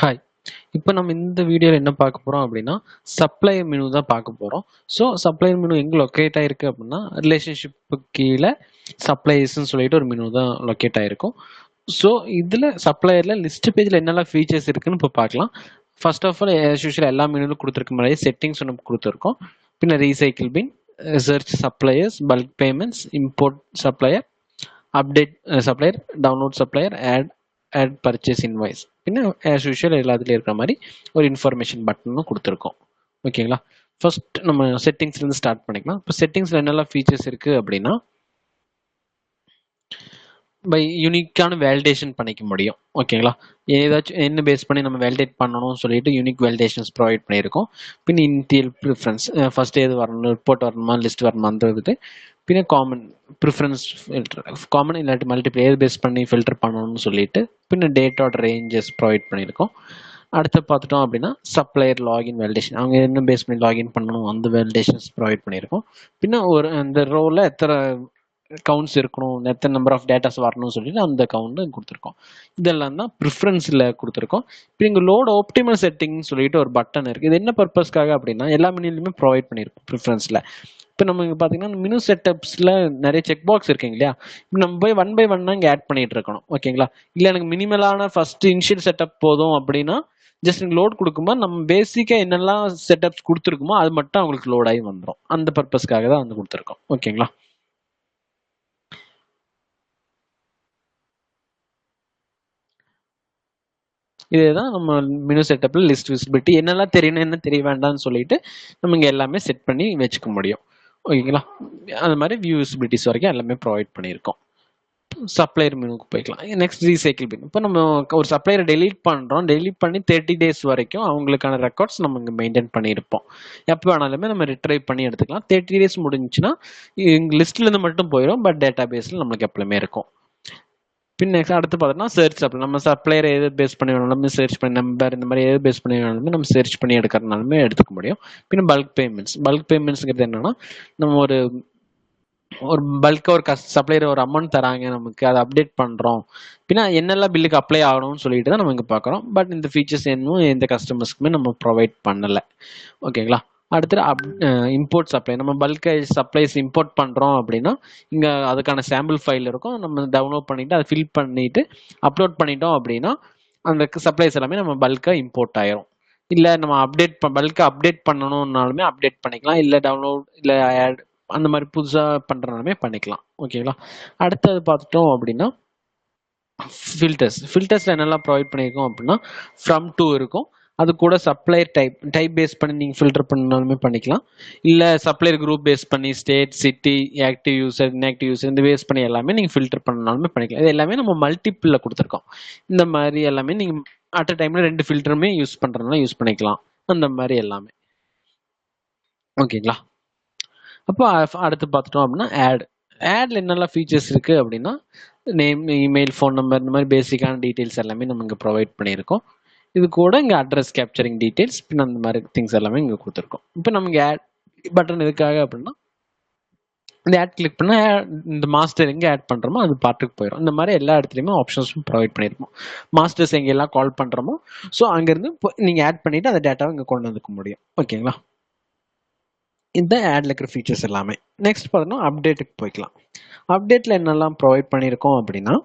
Hi. இப்போ நம்ம இந்த வீடியோவில் என்ன பார்க்க போகிறோம் அப்படின்னா சப்ளையர் மெனு தான் பார்க்க போகிறோம். ஸோ சப்ளையர் மெனு எங்கே லொக்கேட் ஆகிருக்கு அப்படின்னா ரிலேஷன்ஷிப்பு கீழே சப்ளையர்ஸ்ன்னு சொல்லிட்டு ஒரு மெனு தான் லொக்கேட் ஆகிருக்கும். ஸோ இதில் சப்ளையரில் லிஸ்ட் பேஜில் என்னெல்லாம் ஃபீச்சர்ஸ் இருக்குன்னு இப்போ பார்க்கலாம். First of all as usual எல்லா மெனுலும் கொடுத்துருக்க மாதிரி செட்டிங்ஸ் ஒன்று கொடுத்துருக்கோம். பின்ன recycle bin, search suppliers, bulk payments, import supplier, update supplier, download supplier, add purchase invoice, பின்ன ஆஸ் யூஷுவல் எல்லாத்துலேயும் இருக்கிற மாதிரி ஒரு இன்ஃபர்மேஷன் பட்டனும் கொடுத்துருக்கோம். ஓகேங்களா. ஃபர்ஸ்ட் நம்ம செட்டிங்ஸ்லேருந்து ஸ்டார்ட் பண்ணிக்கலாம். இப்போ செட்டிங்ஸில் என்னெல்லாம் ஃபீச்சர்ஸ் இருக்குது அப்படின்னா பை யூனிக்கான வேலிடேஷன் பண்ணிக்க முடியும். ஓகேங்களா. ஏதாச்சும் என்ன பேஸ் பண்ணி நம்ம வேலிடேட் பண்ணணும்னு சொல்லிட்டு யூனிக் வேலிடேஷன்ஸ் ப்ரொவைட் பண்ணியிருக்கோம். பின் இன்டியல் ப்ரிஃபரன்ஸ் ஃபர்ஸ்ட் எது வரணும், ரிப்போர்ட் வரணுமா லிஸ்ட் வரணுமான்றது, பின்ன காமன் ப்ரிஃபரன்ஸ் ஃபில்டர், காமன் இல்லாட்டி மல்டிபிள் எது பேஸ் பண்ணி ஃபில்டர் பண்ணணும்னு சொல்லிட்டு பின்ன டேட்டோட ரேஞ்சஸ் ப்ரொவைட் பண்ணியிருக்கோம். அடுத்து பார்த்துட்டோம் அப்படின்னா சப்ளையர் லாகின் வேலிடேஷன், அவங்க என்ன பேஸ் பண்ணி லாகின் பண்ணணும் அந்த வேலிடேஷன்ஸ் ப்ரொவைட் பண்ணியிருக்கோம். பின்ன ஒரு அந்த ரோவில் எத்தனை கவுண்ட்ஸ் இருக்கணும், எத்தனை நம்பர் ஆஃப் டேட்டாஸ் வரணும்னு சொல்லிட்டு அந்த கவுண்ட் கொடுத்துருக்கோம். இதெல்லாம் தான் ப்ரிஃபரன்ஸில் கொடுத்துருக்கோம். இப்போ இங்கே லோட் ஆப்டிமல் செட்டிங்னு சொல்லிட்டு ஒரு பட்டன் இருக்குது. இது என்ன பர்பஸ்க்காக அப்படின்னா எல்லா மெனுலையுமே ப்ரொவைட் பண்ணியிருக்கோம் ப்ரிஃபரன்ஸில். இப்போ நம்ம இங்கே பார்த்தீங்கன்னா மெனு செட்டப்ஸில் நிறைய செக் பாக்ஸ் இருக்குங்க இல்லையா. இப்போ நம்ம போய் ஒன் பை ஒன்னாக இங்கே ஆட் பண்ணிட்டு இருக்கணும். ஓகேங்களா. இல்லை எனக்கு மினிமலான ஃபர்ஸ்ட் இனிஷியல் செட்டப் போதும் அப்படின்னா ஜஸ்ட் நீங்கள் லோட் கொடுக்கும்போது நம்ம பேசிக்காக என்னெல்லாம் செட்டப்ஸ் கொடுத்துருக்குமோ அது மட்டும் அவங்களுக்கு லோட் ஆகி வந்துடும். அந்த பர்பஸ்க்காக தான் வந்து கொடுத்துருக்கோம். ஓகேங்களா. இதுதான் நம்ம மெனு செட்டப்ல லிஸ்ட் விசிபிலிட்டி என்னெல்லாம் தெரியணும் என்ன தெரிய வேண்டாம்னு சொல்லிட்டு நம்ம இங்கே எல்லாமே செட் பண்ணி வச்சுக்க முடியும். ஓகேங்களா. அது மாதிரி வியூ விசிபிலிட்டிஸ் வரைக்கும் எல்லாமே ப்ரொவைட் பண்ணியிருக்கோம். சப்ளையர் மெனுக்கு போய்க்கலாம். Next recycle bin. இப்போ நம்ம ஒரு சப்ளையரை டெலீட் பண்ணுறோம். டெலீட் பண்ணி 30 days வரைக்கும் அவங்களுக்கான ரெக்கார்ட்ஸ் நம்ம இங்கே மெயின்டைன் பண்ணியிருப்போம். எப்போ வேணாலுமே நம்ம ரிட்ரைவ் பண்ணி எடுத்துக்கலாம். 30 days முடிஞ்சுன்னா லிஸ்ட்லேருந்து மட்டும் போயிடும், பட் டேட்டா பேஸில் நம்மளுக்கு எப்பவுமே இருக்கும். பின் நெக்ஸ்ட் அடுத்து பார்த்தோம்னா சர்ச் சப்ளை, நம்ம சப்ளையர் எது பேஸ் பண்ணி வேணாலுமே சர்ச் பண்ணி நம்பர் இந்த மாதிரி எது பேஸ் பண்ணி வேணாலுமே நம்ம சர்ச் பண்ணி எடுக்கிறதுனாலுமே எடுத்துக்க முடியும். பின்ன பல்க் பேமெண்ட்ஸ். பல்க் பேமெண்ட்ஸ்ங்கிறது என்னன்னா நம்ம ஒரு பல்காக ஒரு சப்ளையர் ஒரு அமௌண்ட் தராங்க, நமக்கு அதை அப்டேட் பண்ணுறோம். பின்னா என்னெல்லாம் பில்லுக்கு அப்ளை ஆகணும்னு சொல்லிட்டு தான் நம்ம இங்கே பார்க்குறோம். பட் இந்த ஃபீச்சர்ஸ் இன்னும் எந்த கஸ்டமர்ஸ்க்குமே நம்ம ப்ரொவைட் பண்ணலை. ஓகேங்களா. அடுத்து இம்போர்ட் சப்ளை. நம்ம பல்க் சப்ளைஸ் இம்போர்ட் பண்ணுறோம் அப்படின்னா இங்கே அதுக்கான சாம்பிள் ஃபைல் இருக்கும். நம்ம டவுன்லோட் பண்ணிவிட்டு அதை ஃபில் பண்ணிவிட்டு அப்லோட் பண்ணிட்டோம் அப்படின்னா அந்த சப்ளைஸ் எல்லாமே நம்ம பல்காக இம்போர்ட் ஆயிரும். இல்லை நம்ம பல்காக அப்டேட் பண்ணணும்னாலுமே அப்டேட் பண்ணிக்கலாம். இல்லை டவுன்லோட் இல்லை ஆட் அந்த மாதிரி புதுசாக பண்ணுறனாலுமே பண்ணிக்கலாம். ஓகேங்களா. அடுத்தது பார்த்துட்டோம் அப்படின்னா ஃபில்டர்ஸில் என்னெல்லாம் ப்ரொவைட் பண்ணியிருக்கோம் அப்படின்னா ஃப்ரம் டூ இருக்கும். அது கூட சப்ளையர் டைப் பேஸ் பண்ணி நீங்கள் ஃபில்டர் பண்ணாலுமே பண்ணிக்கலாம். இல்லை சப்ளையர் குரூப் பேஸ் பண்ணி state, city, active user, inactive user இந்த பேஸ் பண்ணி எல்லாமே நீங்கள் ஃபில்டர் பண்ணாலுமே பண்ணிக்கலாம். இது எல்லாமே நம்ம மல்டிபிளில் கொடுத்துருக்கோம். இந்த மாதிரி எல்லாமே நீங்கள் அட் அ டைமில் 2 ஃபில்டருமே யூஸ் பண்ணுறதுனால யூஸ் பண்ணிக்கலாம். அந்த மாதிரி எல்லாமே. ஓகேங்களா. அப்போ அடுத்து பார்த்துட்டோம் அப்படின்னா ஆட்ல என்னெல்லாம் ஃபீச்சர்ஸ் இருக்குது அப்படின்னா நேம், இமெயில், ஃபோன் நம்பர் இந்த மாதிரி பேசிக்கான டீட்டெயில்ஸ் எல்லாமே நம்ம இங்கே ப்ரொவைட் பண்ணியிருக்கோம். இது கூட இங்கே அட்ரஸ் கேப்சரிங் டீட்டெயில்ஸ் பின் அந்த மாதிரி திங்ஸ் எல்லாமே இங்கே கொடுத்துருக்கோம். இப்போ நமக்கு ஆட் பட்டன் எதுக்காக அப்படின்னா இந்த ஆட் கிளிக் பண்ணால் இந்த மாஸ்டர் எங்கே ஆட் பண்ணுறோமோ அது பாட்டுக்கு போயிடும். இந்த மாதிரி எல்லா இடத்துலையுமே ஆப்ஷன்ஸும் ப்ரொவைட் பண்ணியிருப்போம். மாஸ்டர்ஸ் எங்கெல்லாம் கால் பண்ணுறோமோ ஸோ அங்கேருந்து நீங்கள் ஆட் பண்ணிவிட்டு அந்த டேட்டாவை இங்கே கொண்டு வந்துக்க முடியும். ஓகேங்களா. இந்த ஆட்ல இருக்கிற ஃபீச்சர்ஸ் எல்லாமே. நெக்ஸ்ட் பார்த்தோம்னா அப்டேட்டுக்கு போய்க்கலாம். அப்டேட்ல என்னெல்லாம் ப்ரொவைட் பண்ணியிருக்கோம் அப்படின்னா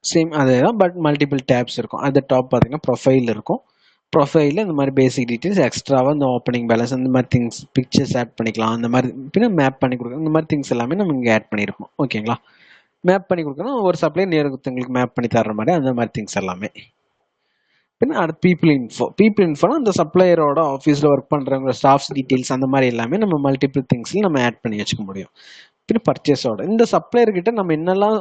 சேம் அதே தான், பட் மல்டிபிள் டேப்ஸ் இருக்கும். அது டாப் பார்த்தீங்கன்னா ப்ரொஃபைல் இருக்கும். ப்ரொஃபைலில் இந்த மாதிரி பேசிக் டீட்டெயில்ஸ் எக்ஸ்ட்ராவாக இந்த ஓப்பனிங் பேலன்ஸ் அந்த மாதிரி திங்ஸ், பிக்சர்ஸ் ஆட் பண்ணிக்கலாம். அந்த மாதிரி பின்ன மேப் பண்ணி கொடுக்கணும். இந்த மாதிரி திங்ஸ் எல்லாமே நம்ம இங்கே ஆட் பண்ணியிருப்போம். ஓகேங்களா. மேப் பண்ணி கொடுக்கணும். ஒரு சப்ளையர் நேரத்துங்களுக்கு மேப் பண்ணி தர்ற மாதிரி அந்த மாதிரி திங்ஸ் எல்லாமே. பின்ன அடுத்து பீப்புள் இன்ஃபோனா அந்த சப்ளையரோட ஆஃபீஸில் ஒர்க் பண்ணுறவங்க ஸ்டாஃப்ஸ் டீட்டெயில்ஸ் அந்த மாதிரி எல்லாமே நம்ம மல்டிபிள் திங்ஸில் நம்ம ஆட் பண்ணி வச்சுக்க முடியும். பின்ன பர்ச்சேஸ் ஆர்டர். இந்த சப்ளையர் கிட்ட நம்ம என்னெல்லாம்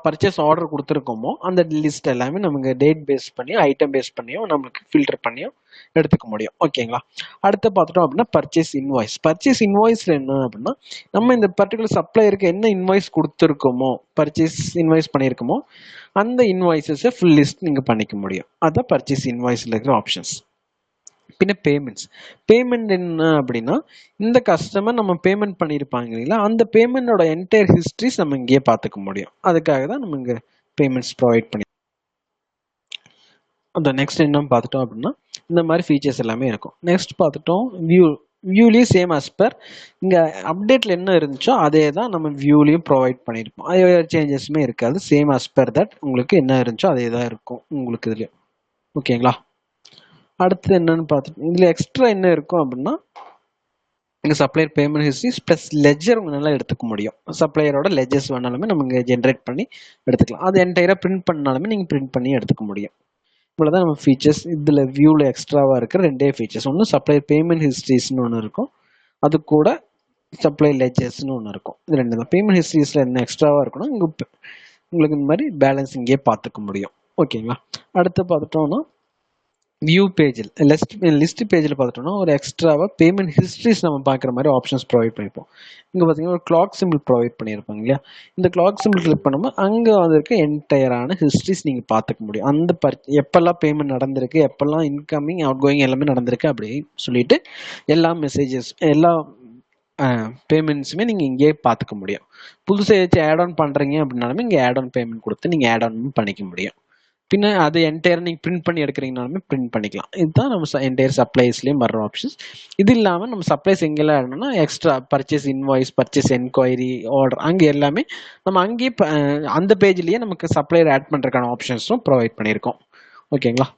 பர்ச்சேஸ் ஆர்டர் கொடுத்துருக்கோமோ அந்த லிஸ்ட் எல்லாமே நமக்கு டேட் பேஸ் பண்ணியும் ஐட்டம் பேஸ் பண்ணியும் நம்மளுக்கு ஃபில்டர் பண்ணியும் எடுத்துக்க முடியும். ஓகேங்களா. அடுத்து பார்த்துட்டோம் அப்படின்னா பர்ச்சேஸ் இன்வாய்ஸ். பர்ச்சேஸ் இன்வாய்ஸில் என்ன அப்படின்னா நம்ம இந்த பர்டிகுலர் சப்ளையருக்கு என்ன இன்வாய்ஸ் கொடுத்துருக்கோமோ, பர்ச்சேஸ் இன்வாய்ஸ் பண்ணியிருக்கோமோ அந்த இன்வாய்ஸஸை ஃபுல் லிஸ்ட் நீங்கள் பண்ணிக்க முடியும். அதுதான் பர்ச்சேஸ் இன்வாய்ஸில் இருக்கிற ஆப்ஷன்ஸ். பின்ன பேமெண்ட் என்ன அப்படின்னா இந்த கஸ்டமர் நம்ம பேமெண்ட் பண்ணியிருப்பாங்க இல்லைங்களா, அந்த பேமெண்டோட என்டையர் ஹிஸ்ட்ரிஸ் நம்ம இங்கேயே பார்த்துக்க முடியும். அதுக்காக தான் நம்ம இங்கே பேமெண்ட்ஸ் ப்ரொவைட் பண்ணி அந்த நெக்ஸ்ட் என்ன பார்த்துட்டோம் அப்படின்னா இந்த மாதிரி ஃபீச்சர்ஸ் எல்லாமே இருக்கும். நெக்ஸ்ட் பார்த்துட்டோம் வியூலேயும் சேம் as per இங்கே அப்டேட்டில் என்ன இருந்துச்சோ அதே தான் நம்ம வியூலேயும் ப்ரொவைட் பண்ணியிருப்போம். அது சேஞ்சஸுமே இருக்காது. சேம் as per தட் உங்களுக்கு என்ன இருந்துச்சோ அதே தான் இருக்கும் உங்களுக்கு இதுலேயும். ஓகேங்களா? அடுத்து என்னன்னு பார்த்துட்டு இதில் எக்ஸ்ட்ரா என்ன இருக்கும் அப்படின்னா இங்கே supplier payment histories plus ledger உங்களால் எடுத்துக்க முடியும். சப்ளையரோட லெஜர்ஸ் வேணாலுமே நம்ம இங்கே ஜென்ரேட் பண்ணி எடுத்துக்கலாம். அது என்டையராக பிரிண்ட் பண்ணாலுமே நீங்கள் பிரிண்ட் பண்ணி எடுத்துக்க முடியும். இவ்வளோதான் நம்ம ஃபீச்சர்ஸ். இதில் வியூவில் எக்ஸ்ட்ராவாக இருக்கிற ரெண்டே ஃபீச்சர்ஸ். ஒன்று சப்ளையர் பேமெண்ட் ஹிஸ்ட்ரிஸ்னு ஒன்று இருக்கும், அது கூட சப்ளை லெஜர்ஸ்னு ஒன்று இருக்கும். இது ரெண்டு தான். பேமெண்ட் ஹிஸ்ட்ரிஸில் என்ன எக்ஸ்ட்ராவாக இருக்குன்னா உங்களுக்கு இந்த மாதிரி பேலன்ஸ் இங்கே பார்த்துக்க முடியும். ஓகேங்களா? அடுத்து பார்த்துட்டோம்னா வியூ பேஜில் லிஸ்ட் பேஜில் பார்த்துட்டோம்னா ஒரு எக்ஸ்ட்ராவாக பேமெண்ட் ஹிஸ்ட்ரிஸ் நம்ம பார்க்குற மாதிரி ஆப்ஷன்ஸ் ப்ரொவைட் பண்ணியிருப்போம். இங்கே பார்த்தீங்கன்னா ஒரு கிளாக் சிம்பிள் ப்ரொவைட் பண்ணியிருப்பாங்க இல்லையா? இந்த கிளாக் சிம்பிள் கிளிக் பண்ணும்போது அங்கே வந்துருக்க என்டையரான ஹிஸ்ட்ரிஸ் நீங்கள் பார்த்துக்க முடியும். அந்த எப்பெல்லாம் பேமெண்ட் நடந்திருக்கு, எப்பெல்லாம் இன்கமிங் அவுட் கோயிங் எல்லாமே நடந்திருக்கு அப்படின்னு சொல்லிட்டு எல்லா மெசேஜஸ் எல்லா பேமெண்ட்ஸுமே நீங்கள் இங்கேயே பார்த்துக்க முடியும். புதுசாக ஏதாச்சும் ஆட் ஆன் பண்ணுறீங்க அப்படின்னாலுமே இங்கே ஆட் ஆன் பேமெண்ட் கொடுத்து நீங்கள் ஆட் ஆன் பண்ணிக்க முடியும். பின்ன அது என்டையர் நீங்கள் பிரிண்ட் பண்ணி எடுக்கிறீங்கனாலுமே பிரிண்ட் பண்ணிக்கலாம். இதுதான் நம்ம என்டையர் சப்ளைஸ்லேயும் வர்ற ஆப்ஷன்ஸ். இது இல்லாமல் நம்ம சப்ளைஸ் எங்கெல்லாம் ஆடணும்னா extra purchase invoice, purchase enquiry, order அங்கே எல்லாமே நம்ம அங்கேயே அந்த பேஜ்லேயே நமக்கு சப்ளையர் ஆட் பண்ணுறதுக்கான ஆப்ஷன்ஸும் ப்ரொவைட் பண்ணியிருக்கோம். ஓகேங்களா?